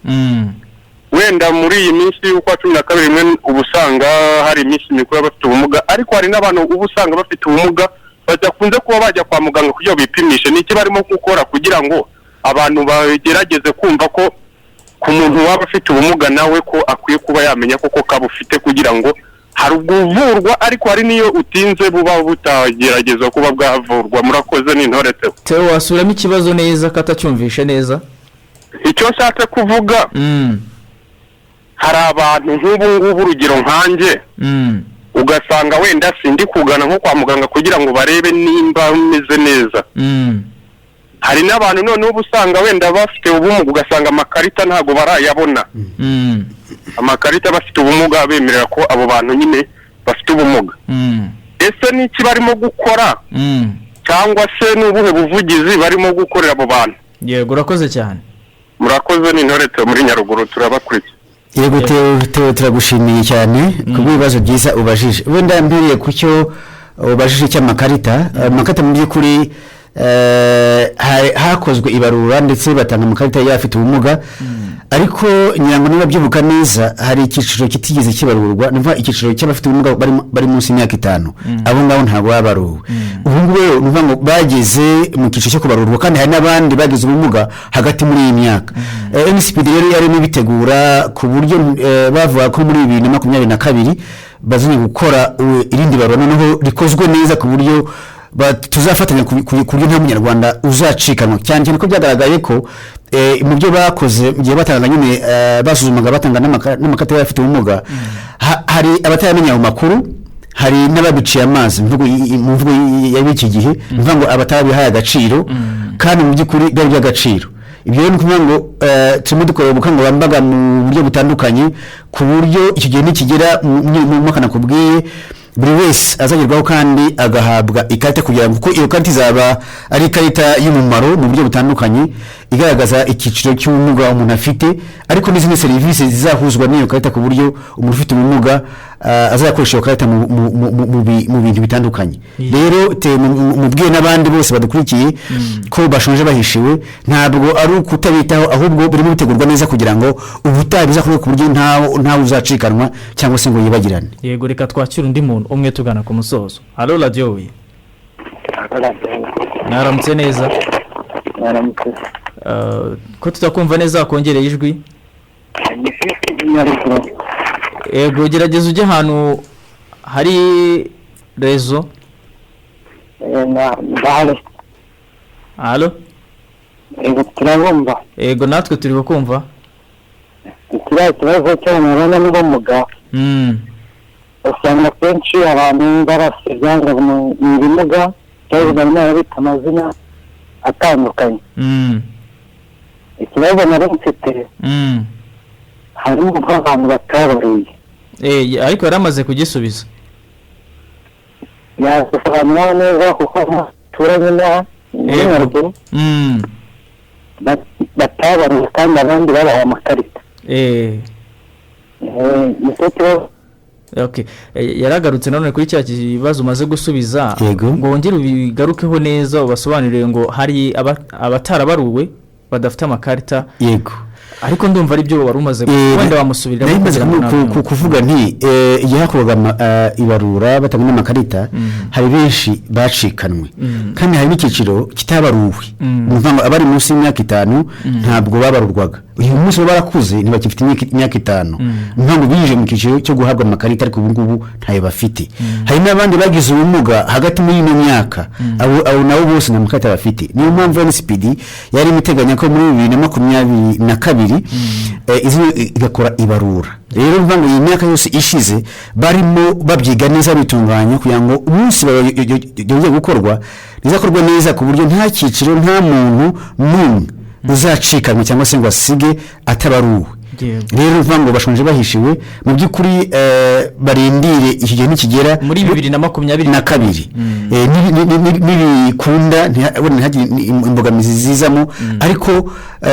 S2: wenda muri iyi minsi y'ukwa 12 rimwe ubusanga hari iminsi mikuru y'abafite ubumuga, ariko hari n'abantu ubusanga bafite ubumuga badakunze kuba bajya kwa muganga kugira bipimishe. Niki barimo gukora kugira ngo abantu bagerageze kumva ko ku muntu waba afite ubumuga nawe ko akwiye kuba yamenya koko kabufite, kugira ngo hari ubuvurwa, ariko hari niyo utinze buba butagerageza kuba bwavurwa. Murakoze. Ni Norete.
S1: Teo, wasuramo ikibazo neza katacyumvishe neza.
S2: Icyo nshatse kuvuga, hari abantu nk'ubu ngubu urugero nkanjye, ugasanga wenda sindi kugana nko kwa muganga kugira ngo barebe nimba meze neza. Hari n'abantu none ubu usanga wenda bafite ubumuga, ugasanga amakarita ntago barayabona. Amakarita bafite ubumuga bemerera ko abo bantu nyine bafite ubumuga. Ese niki barimo gukora, cyangwa se n'ubuhe buvugizi barimo gukorera abo bantu?
S1: Yego, urakoze cyane.
S2: Murakoze. Ni Norete muri Nyaruguru, turabakurikiye.
S3: Yego, turagushimiye cyane ku bibazo byiza ubajije. Wenda mbiriye ku cyo ubajije cy'amakarita. Amakarita mu by'ukuri hakozwe ibarura ndetse batanga amakarita y'abafite ubumuga, ariko nyirango niba byibuka neza hari icyiciro kitigeze kibarurwa, niva icyiciro cy'abafite ubumuga bari munsi y'imyaka 5, abo ngabo ntabwo babaruwe. Ubu ngubu niva ngo bageze mu cyiciro cyo kubarurwa, kandi hari n'abandi bagize ubumuga hagati muri iyi myaka. NTIBANYENDERA rero yarimo bitegura ku buryo bavuga ko muri 2022 bazanye gukora irindi barura noneho rikozwe neza, ku buryo tuzafatanya ku buryo nta munyarwanda uzacikanwa. Cyane cyane ko byagaragaye ko mu byo bakoze gihe batanga nyine basuzumaga batanga n'amakarita y'abafite ubumuga, hari abatayamenya mu makuru, hari n'ababiciye amazi mu mvugo y'iki gihe, mvuga ngo abatabihaye agaciro, kandi mu by'ukuri byari by'agaciro. Ibyo rero ni ukuvuga ngo turimo dukora ubukangurambaga mu buryo butandukanye, ku buryo icyo gihe nikigera mu mwaka nakubwiye buri wese azagerwaho kandi agahabwa ikarita, kugira ngo kuko iyo karita izaba ari ikarita y'umumaro mu buryo butandukanye. igaragaza icyiciro cy'ubumuga umuntu afite ariko n'izindi serivisi zizahuzwa n'iyo karita ku buryo umuntu ufite ubumuga azakoresha iyo karita mu bintu bitandukanye. Rero mubwiye n'abandi bose badukurikiye ko bashonje bahishiwe, ntabwo ari ukutabitaho ahubwo birimo bitegurwa neza kugira ngo ubutaha bizakorwe ku buryo ntawe uzacikanwa cyangwa se ngo yibagirane.
S1: Yego, reka twakira undi muntu umwe tugana ku musozo. Halo Radio Huye. Mwaramutse neza.
S4: Mwaramutse.
S1: Ko tutakumva neza kongereye ijwi. Yego, gerageza ujye ahantu hari rezo. Halo.
S4: Yego, turabumva.
S1: Yego, natwe turi kukumva.
S4: Ikibazo cy'abana n'ubumuga. Usanga kenshi abantu barasezerana mu bimuga cyangwa barimo bita amazina atandukanye. Ikibazo nari mfite harimo abantu batabaruye.
S1: Ariko yaramaze kugisubiza.
S4: Yasobanura neza kuko turanye na batabaruye kandi abandi babaha amakarita.
S1: Okay, yaragarutse none kuri cya kibazo umaze gusubiza
S3: ngo
S1: wongere ubigarukeho neza ubasobanurire ngo hari abatarabaruwe badafite amakarita.
S3: Yego,
S1: ariko ndumva ari byo wari umaze wenda wamusubirira
S3: kuvuga nti yakoraga ibarura batanga amakarita. Hari benshi bacikanwe kandi hari n'ikiciro kitabaruwe. Muvanga abari munsi y'imyaka 5 ntabwo babarurwaga. Uyu munsi barakuze ntibakifite imyaka 5 ntabwo bije mu kiciro cyo guhabwa amakarita ariko ubu ngubu ntayo bafite. Hari n'abandi bagize ubumuga hagati muri ino myaka abo nabo bose na makarita bafite. Niyo mpamvu NTIBAD yari miteganya ko muri 2022 igakora ibarura. Rero mvanga iyi myaka yose ishize barimo babyiga neza bitunganya kugira ngo umunsi bagiye gukorwa bizakorwa neza ku buryo nta kiciro nta muntu n'umwe uzacikanwa cyangwa se ngo asige atabaruwe. Rero mvango bashonje bahishiwe mu by'ukuri barindire iki gihe nikigera
S1: muri 2022
S3: nibikunda ntihagire imbogamizi zizamo ariko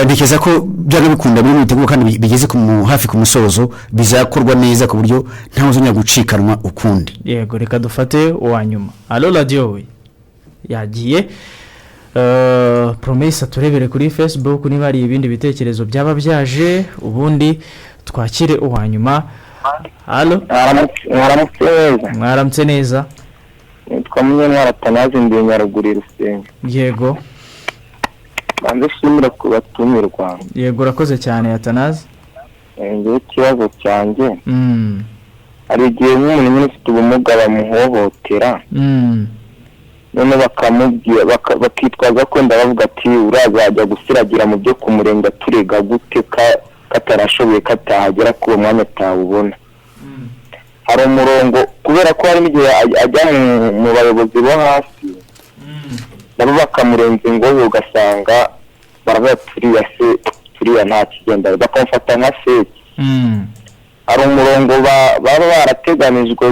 S3: ndekeza ko byari bikunda muri mitego kandi bigeze hafi ku musozo bizakorwa neza ku buryo nta uzongera gucikanwa ukundi.
S1: Yego, reka dufate uwanyuma. Halo Radio we yagiye. Promesa turebere kuri Facebook niba ari ibindi bitekerezo byaba byaje ubundi twakire uwanyuma. Halo. Mwaramutse neza.
S4: Twamunye mwaratanaze ndi Nyaruguru Rusengo.
S1: Yego.
S4: Bande shimira ku batumirwa.
S1: Yego, urakoze cyane Atanaze.
S4: Ngiye kibazo cyanjye. Ari igihe umuntu nyine ufite ubumuga bamuhohotera. None bakamubwira bakitwaza ko ndabavuga ati urazajya gusiragira mu byo kumurenga turega gute katarashoboye katahagera ku mwanya tawubona. Hari umurongo kubera ko hari igihe ajya mu bayobozi bo hasi nabo bakamurenza ngo ugasanga baravuga turiya nta kigenda bakamufata nka fake. Hari umurongo baba barateganijwe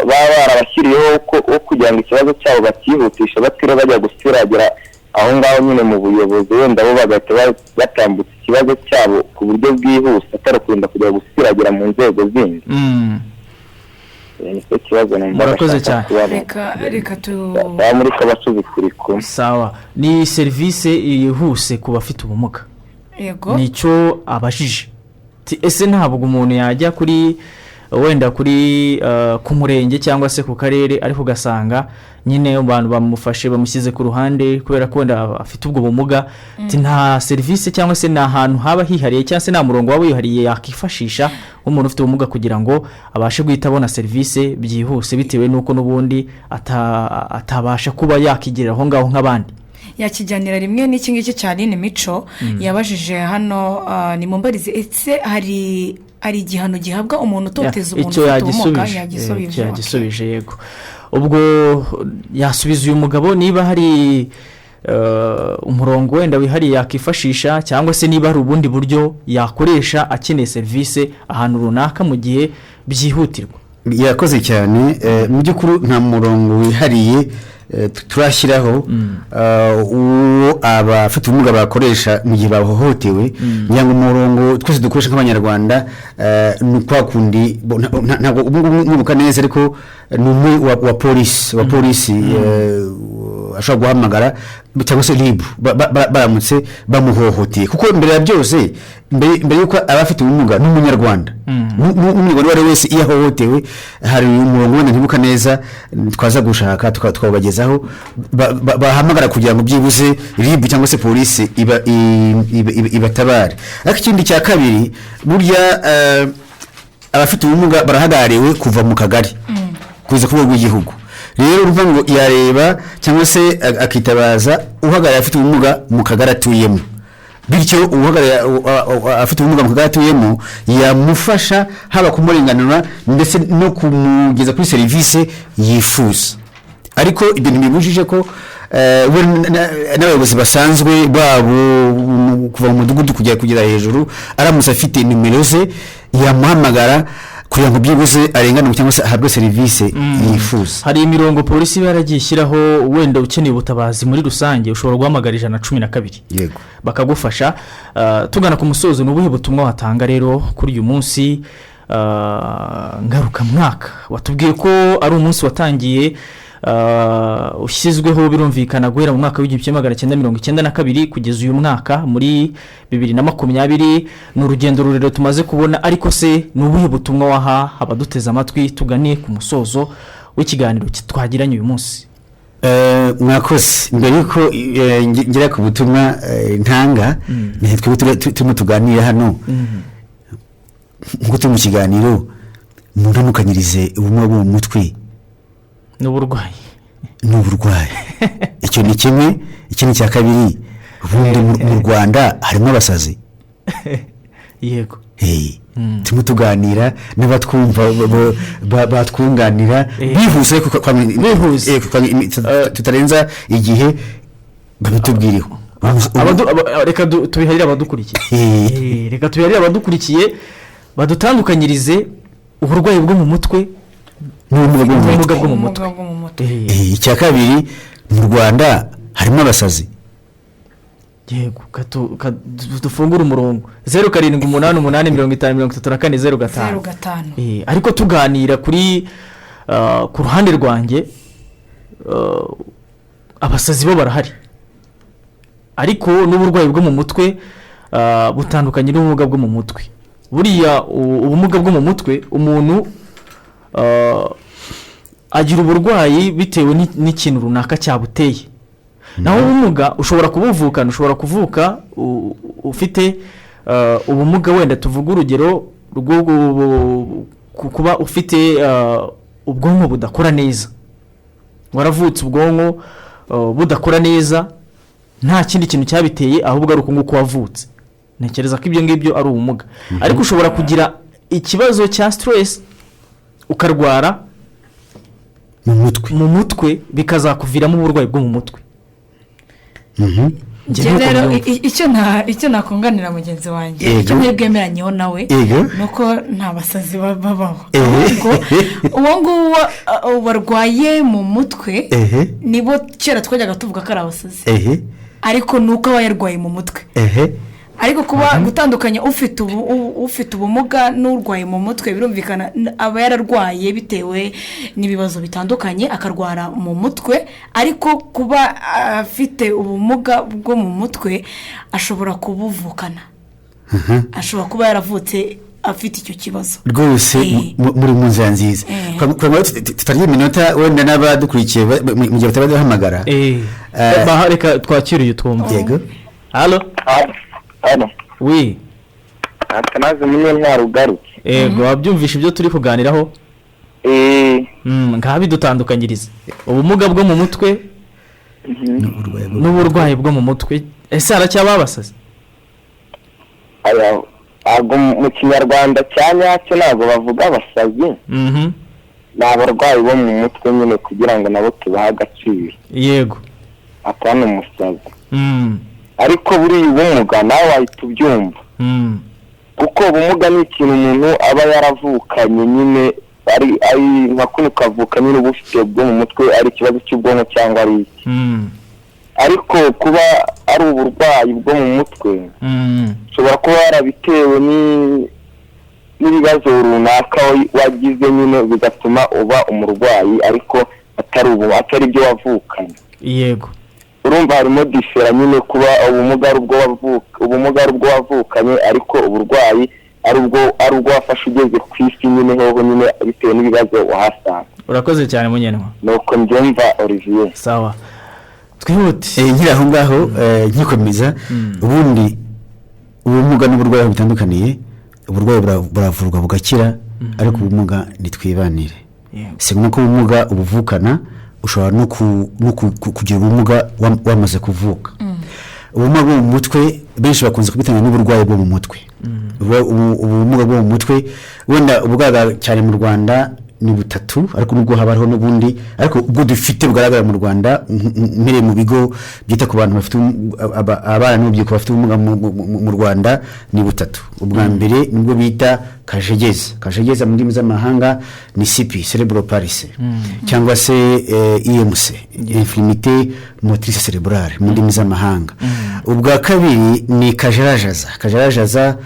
S4: barabashyiriyeho wo kugira ngo ikibazo cyabo bakihutisha batire bajya gusiragira aho ngaho nyine mu buyobozi wenda bo bagahita batambutsa ikibazo cyabo ku buryo bwihuse atari kurinda kujya gusiragira mu nzego zindi. Nicyo kibazo
S1: murakoze cyane.
S4: Reka muri kabasubi kuri kumwe.
S1: Sawa, ni service yihuse ku bafite ubumuga.
S5: Yego,
S1: nicyo abashije. Ese ntabwo umuntu yajya kuri wenda kuri ku murenge cyangwa se ku karere ariko ugasanga nyine abantu bamufashe bamushyize ku ruhande kubera ko wenda afite ubwo bumuga. Nta service cyangwa se na ahantu haba hihariye cyangwa se nta murongo waba wihariye yakifashisha umuntu ufite ubumuga kugira ngo abashe guhita abona service byihuse bitewe nuko nubundi atabasha kuba yakigirira aho ngaho nk'abandi.
S5: Yakiganira rimwe n'iki ngiki cyane ni Mico yabajije hano ni mumbarize etse hari igihano gihabwa umuntu utoteza umuntu utumuka
S1: yagisubije. Yego, ubwo yasubiza uyu mugabo niba hari umurongo wenda wihariye yakifashisha cyangwa se niba hari ubundi buryo yakoresha akeneye service ahantu runaka mu gihe byihutirwa.
S3: Yakoze cyane mu by'ukuri nta murongo wihariye turashyiraho uwo abafite ubumuga bakoresha mu gihe bahohotewe kugira ngo umurongo twese dukoresha nk'abanyarwanda ni kwa kundi ntabwo mwibuka neza ariko ni umwe wa polisi ashobora guhamagara cyangwa se ribu baramutse bamuhohoteye kuko mbere ya byose mbere y'uko abafite ubumuga n'umunyarwanda n'umunyarwanda uwo ari we wese iyo ahohotewe hari umurongo wenda ntibuka neza twaza gushaka tukabagezaho bahamagara kugira ngo byibuze ribu cyangwa se polisi ibatabare. ariko ikindi cya kabiri burya abafite ubumuga barahagarariwe kuva mu kagari kuza ku rwego rw'igihugu. rero urumva ngo yareba cyangwa se akitabaza uhagarariye afite ubumuga mu kagari atuyemo, bityo uhagarariye afite ubumuga mu kagari atuyemo yamufasha haba kumurenganura ndetse no kumugeza kuri serivisi yifuza. ariko ibyo ntibibujije ko n'abayobozi basanzwe babo kuva mu mudugudu kugera hejuru aramutse afite nimero ze yamuhamagara kugira ngo byibuze arenganurwe cyangwa se ahabwe serivisi yifuza.
S1: hari imirongo polisi yaragiye ishyiraho wenda ukeneye ubutabazi muri rusange ushobora guhamagara 112
S3: yego
S1: bakagufasha. tugana ku musozo n'ubuhe butumwa watanga rero kuri uyu munsi ngarukamwaka? watubwiye ko ari umunsi watangiye ushyizweho birumvikana guhera mu mwaka w'1992 kugeza uyu mwaka muri 2020. ni urugendo rurerure tumaze kubona, ariko se n'ubuhe butumwa waha abaduteze amatwi tuganiye ku musozo w'ikiganiro twagiranye uyu munsi?
S3: mwakoze mbere yuko ngira ku butumwa ntanga turimo tuganira hano ngo turi mu kiganiro mundamukanyirize ubumuga bwo mu mutwe
S1: n'uburwayi
S3: icyo ni kimwe. ikindi cya kabiri ubundi mu Rwanda harimo abasazi
S1: yego
S3: turimo tuganira n'abatwumva batwunganira bihuse tutarenza igihe babitubwiriho.
S1: reka tubiharire abadukurikiye badutandukanyirize uburwayi bwo mu mutwe n'ubumuga bwo mu mutwe.
S3: icya kabiri mu Rwanda harimo abasazi.
S1: yego dufungura umurongo 0788503405. ariko tuganira kuri ku ruhande rwanjye abasazi bo barahari, ariko n'uburwayi bwo mu mutwe butandukanye n'ubumuga bwo mu mutwe. buriya ubumuga bwo mu mutwe umuntu agira uburwayi bitewe n'ikintu runaka cyabuteye. naho ubumuga ushobora kuvuka ufite ubumuga, wenda tuvuga urugero rwo kuba ufite ubwonko budakora neza, waravutse ubwonko budakora neza, nta kindi kintu cyabiteye ahubwo ari uko nguko wavutse. ntekereza ko ibyo ngibyo ari ubumuga. ariko ushobora kugira ikibazo cya stress ukarwara mu mutwe bikazakuviramo uburwayi bwo mu mutwe.
S5: rero icyo nakunganira mugenzi wanjye icyo mwebwemeranyeho nawe nuko nta basazi babaho. uwo nguwo barwaye mu mutwe nibo kera twajyaga tuvuga ko ari abasazi, ariko nuko aba yarwaye mu mutwe. ariko kuba gutandukanya ufite ubumuga n'urwaye mu mutwe birumvikana aba yararwaye bitewe n'ibibazo bitandukanye akarwara mu mutwe, ariko kuba afite ubumuga bwo mu mutwe ashobora kubuvukana, ashobora kuba yaravutse afite icyo kibazo
S3: rwose. muri mu nzira nziza tutarya iminota wenda n'abadukurikiye mu gihe batabahamagara
S1: reka twakiriye twumva.
S3: yego
S4: hano
S1: wi
S4: atanaze munye mwarugarutse.
S1: yego wabyumvisha ibyo turi kuganiraho. ngaha bidutandukanyiriza ubumuga bwo mu mutwe n'uburwayi bwo mu mutwe. ese haracyababasazi?
S4: mu kinyarwanda cya nyacyo ntabwo bavuga abasazi, ni abarwayi bo mu mutwe nyine kugira ngo nabo tubahe agaciro.
S1: yego
S4: atana umusazi. ariko buriya ubumuga nawe wahita ubyumva, kuko ubumuga ni ikintu umuntu aba yaravukanye nyine ari nka kuno kavuka nyine ubufite bwo mu mutwe ari ikibazo cy'ubwonko cyangwa ari iki ariko kuba ari uburwayi bwo mu mutwe ushobora kuba yarabitewe n'ibibazo runaka wagize nyine bigatuma uba umurwayi ariko atari byo wavukanye.
S1: Yego,
S4: urumva harimo difera nyine kuba ubumuga ari ubwo wavukanye ariko uburwayi ari ubwo wafashe ugeze ku isi nyine hoho nyine bitewe n'ibibazo wahasanga.
S1: urakoze cyane munyenwa.
S4: nuko mbyumva Olivier.
S1: Sawa, twihute.
S3: nkiri aho ngaho nkikomeza ubundi ubumuga n'uburwayi butandukaniye. Uburwayi buravurwa bugakira ariko ubumuga nitwibanire. Si nuko ubumuga ubuvukana ushobora no kugira ubumuga wamaze kuvuka. Ubumuga bwo mu mutwe benshi bakunze kubitanga n'uburwayi bwo mu mutwe. Ubumuga bwo mu mutwe wenda ubwaga cyane mu Rwanda ni butatu ariko nubwo habaho n'ubundi ariko ubwo dufite bugaragara mu Rwanda mbere mu bigo byita ku bantu bafite abana n'ubyiruko bafite ubumuga mu Rwanda ni butatu. Ubwa mbere nibwo bita kajegeza mu ndimi z'amahanga ni CP cerebral palsy cyangwa se IMC infirmité motrice cérébrale mu ndimi z'amahanga. Ubwa kabiri ni kajarajaza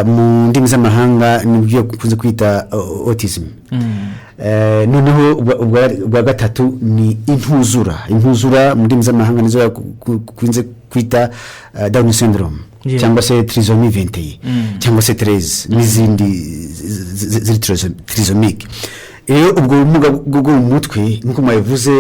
S3: mu ndimi z'amahanga nibyo kunze kwita autism. Noneho ubwa gatatu ni intuzura mu ndimi z'amahanga nizo kunze kwita Down syndrome cyangwa se trisomie 21 cyangwa se 13 n'izindi ziri trisomique. Ubwo bumuga bwo mu mutwe nkuko mwabivuze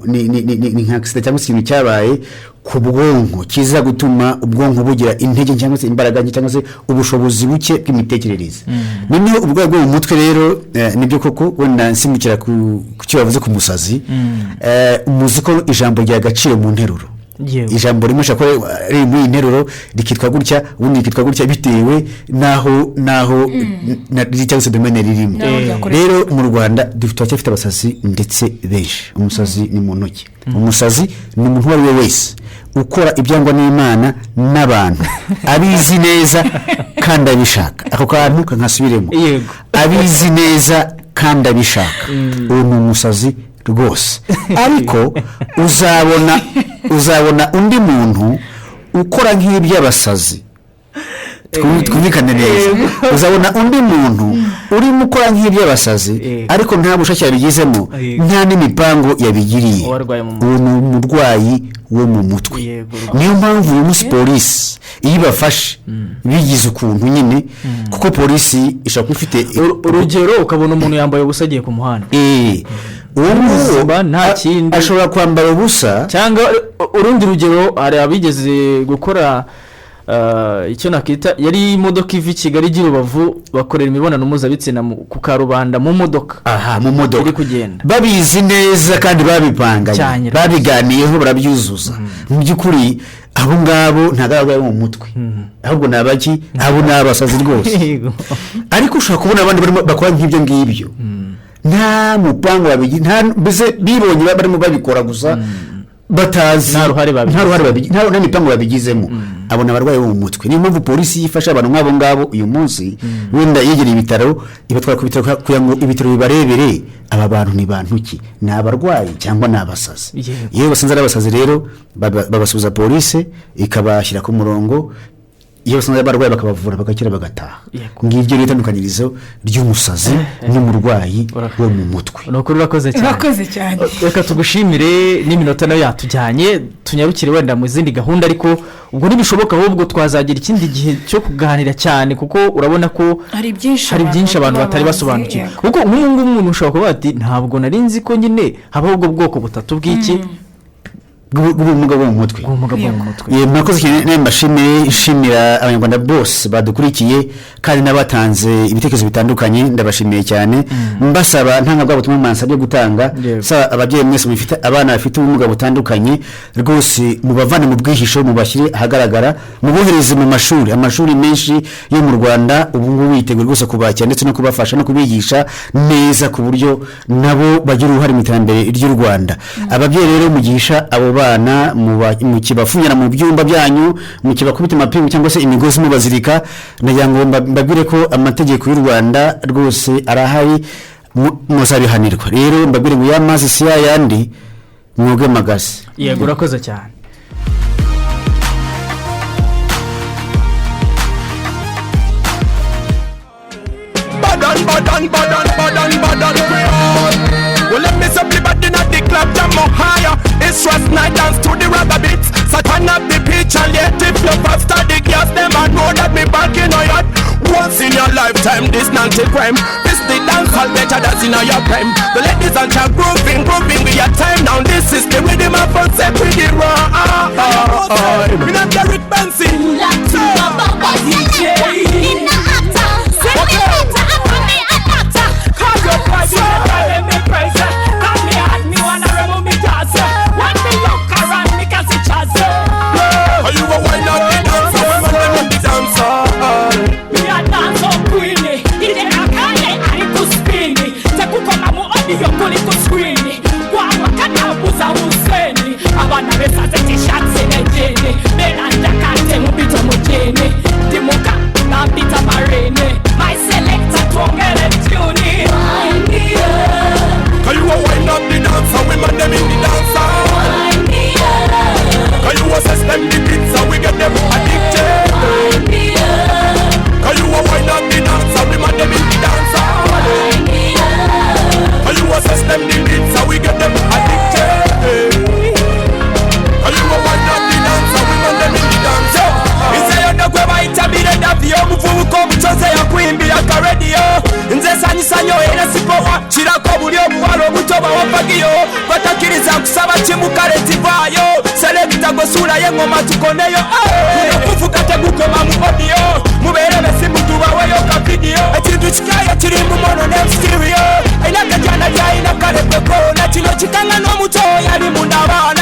S3: ni nka accident cyangwa se ikintu cyabaye ku bwonko kiza gutuma ubwonko bugira intege cyangwa se imbaraga cyangwa se ubushobozi buke bw'imitekerereze. Noneho ubwo bwo mu mutwe rero nibyo koko wenda nsimukira ku cyo bavuze ku musazi. Umuziko ijambo rya gaciro mu nteruro. Ijambo rimwe shako riri mu interuro rikitwa gutya ubundi rikitwa gutya bitewe naho cyangwa se domaine ririmo. Rero mu Rwanda dufite abasazi ndetse benshi. Umusazi ni mu ntoki. Umusazi ni umuntu wari we wese ukora ibyangwa n'Imana n'abantu abizi neza kandi abishaka. Ako kantu kankasubiremo, abizi neza kandi abishaka. Uwo ni umusazi rwose. Ariko uzabona undi muntu ukora nk'iby'abasazi. Twumvikane neza. Uzabona undi muntu urimo ukora nk'iby'abasazi ariko nta bushake yabigizemo nta n'imipango yabigiriye. Uwo ni umurwayi wo mu mutwe. Niyo mpamvu uyu munsi polisi iyo ibafashe bigize ukuntu nyine kuko polisi ishobora kuba ifite
S1: urugero ukabona umuntu yambaye ubusa agiye ku muhanda.
S3: Uwo
S1: nta kindi
S3: ashobora kwambara ubusa
S1: cyangwa urundi rugero hari abigeze gukora icyo nakita yari imodoka iva i Kigali igira Rubavu bakorera imibonano mpuzabitsina ku karubanda mu modoka.
S3: Mu modoka
S1: iri kugenda
S3: babizi neza kandi babipanganye babiganiyeho barabyuzuza. Mu by'ukuri abo ngabo ntagaragara mu mutwe ahubwo nabaki abo nabasazi rwose. Ariko ushaka kubona abandi barimo bakora nk'ibyo ngibyo nta mupango nta bibonye barimo babikora gusa batazi
S1: nta ruhare
S3: nta mipango babigizemo. Abona abarwayi bo mu mutwe. Niyo mpamvu polisi yifasha abantu nk'abo ngabo uyu munsi wenda yegereye ibitaro ibatwara ku bitaro kugira ngo ibitaro bibarebere aba bantu ni bantu ki, ni abarwayi cyangwa ni abasazi. Iyo basanze ari abasazi rero babasubiza polisi ikabashyira ku murongo. Iyo basanze abarwayi bakabavura bagakira bagataha. Ngibyo rero itandukanyirizo ry'umusazi n'umurwayi wo mu mutwe.
S1: Nuko urakoze cyane. Reka tugushimire n'iminota nayo yatujyanye tunyarukire wenda mu zindi gahunda ariko ubwo nibishoboka ahubwo twazagira ikindi gihe cyo kuganira cyane kuko urabona ko hari byinshi abantu batari basobanukiwe. Kuko nk'umuntu umuntu ushobora kuba ati ntabwo nari nzi ko nyine habaho ubwo bwoko butatu bw'iki
S3: ubumuga bwo mu mutwe. Mwakoze cyane mbashimira abanyarwanda bose badukurikiye kandi n'abatanze ibitekerezo bitandukanye ndabashimiye cyane. Mbasaba ntanga bwa butumwa mansabye gutanga saba ababyeyi mwese mufite abana bafite ubumuga butandukanye rwose mubavane mu bwihisho mubashyire ahagaragara mubohereze mu amashuri menshi yo mu Rwanda. Ubu ngubu yiteguye rwose kubakira ndetse no kubafasha no kubigisha neza ku buryo nabo bagira uruhare mu iterambere ry'u Rwanda. Ababyeyi rero mugisha abo bana mukibafunyira mu byumba byanyu mukibakubita amapingu cyangwa se imigozi mubazirika nagira ngo mbabwire ko amategeko y'u Rwanda rwose arahari muzabihanirwa rero mbabwire ngo yamazi si yandi mwoge magazi.
S1: Yego urakoze cyane.
S6: Badan well, let me say everybody not the club jam more higher. It's just night dance to the rubber beats. So turn up the pitch and let it flow faster. The gas them and know that me back in a yacht. Once in your lifetime, this not a crime. This the dance all better than in your prime. The ladies and chat grooving with your time. Now this is the rhythm of us set with the raw. We not Derek Benson. DJ. In the actor. Send me actor. Call your price. Me crazy. Call me hot. Me wanna remove me jazz. Want me look around me can see jazz. Are you a wine on the dancer? We want them on the dancer. Me a dancer queenie. Ide akale ari kuspini. Tekukoma mu audio kuli kuscreeni. Kwa wakana buza useni. Abana besa zeti shots enejeni. Belanda kante mubito mujeni. Timuka na bita marene. My selector tongere tuni. Can you wind up the dancer? We man them in the dancer. Can you assess them the pizza? We get them addicted. Can you wind up the dancer? We man them in the dancer. Can you assess them the pizza? We get them addicted. Can you wind up the dancer? We man them in the dancer. Kwe baita birenda vyo muvubuko mutoze ya kwimbira ka radio nze sanyisanyo era sipowa kirako buli obuwalo obutoba wapagiyo batakiriza kusaba kimukale tivayo selecta gosula yengoma tukoneyo kufuka tegukoma mu audio mubere besimutuba weyo ka video ekintu kikayo kiri mu mono ne stereo ina kajana ya ina kale peko na kino kitanga no muto yali mundabana